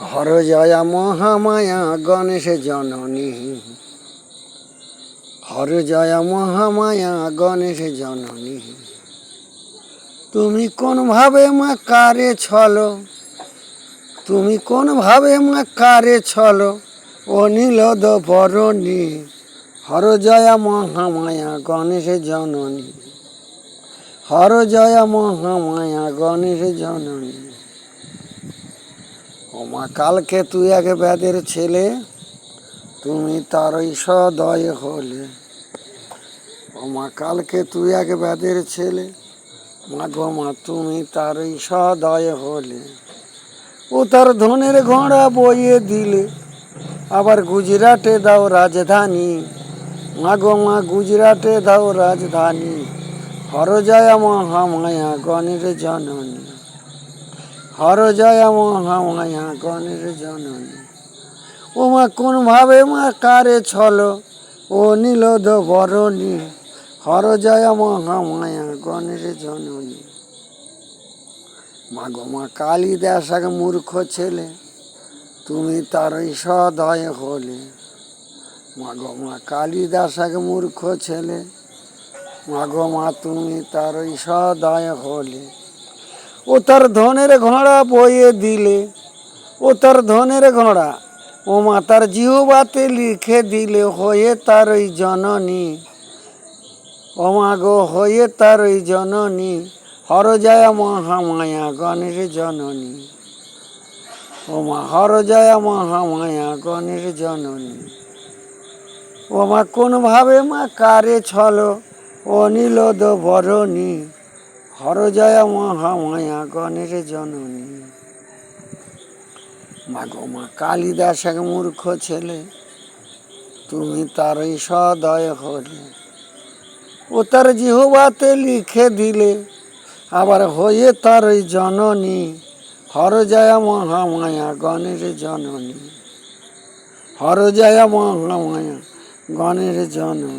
হর জয়া মহামায়া গণেশ জননী, হর জয়া মহামায়া গণেশ জননী। তুমি কোন ভাবে মা কারে ছলো, তুমি কোন ভাবে মা কারে ছলো, ও নীলদ বরণী। হর জয়া মহামায়া গণেশ জননী, হর জয়া মহামায়া গণেশ জননী। ও মা কালকে তুই এক বেদের ছেলে, তুমি তারই সদয় হলে। ও মা কালকে তুই এক বেদের ছেলে, মা গো মা তুমি তারই সদয় হলে। ও তার ধনের ঘোড়া বইয়ে দিলে, আবার গুজরাটে দাও রাজধানী। মা গো মা গুজরাটে দাও রাজধানী। হর জয়া মহামায়া গণেশ জননী, হর জয়া মহামায়া গণেশ জননী। ও মা কোন ভাবে মা কারে ছলো, ও নীলদ বরণী। হর জয়া মহামায়া গণেশ জননী। মা গো মা কালিদাস এক মূর্খ ছেলে, তুমি তারই সদয় হলে। মা গো মা কালিদাস এক মূর্খ ছেলে, মা গো মা তুমি তারই সদয় হলে। ও তার ধনের ঘোড়া বইয়ে দিলে, ও তার ধনের ঘোড়া, ও মা তার জিহ্বাতে লিখে দিলে, হয়ে তারই জননী। ও মা গো হয়ে তারই জননী। হর জয়া মহামায়া গণেশ জননী, ও মা হর জয়া মহামায়া গণেশ জননী। ও মা কোন ভাবে মা কারে ছলো, ও নীলদ বরণী। হর জয়া মহামায়া গণেশ জননী। মা গো মা কালিদাস এক মূর্খ ছেলে, তুমি তারই সদয় হলে। ও তার জিহ্বাতে লিখে দিলে, আবার হয়ে তারই জননী। হর জয়া মহামায়া গণেশ জননী, হর জয়া মহামায়া গণেশ জননী।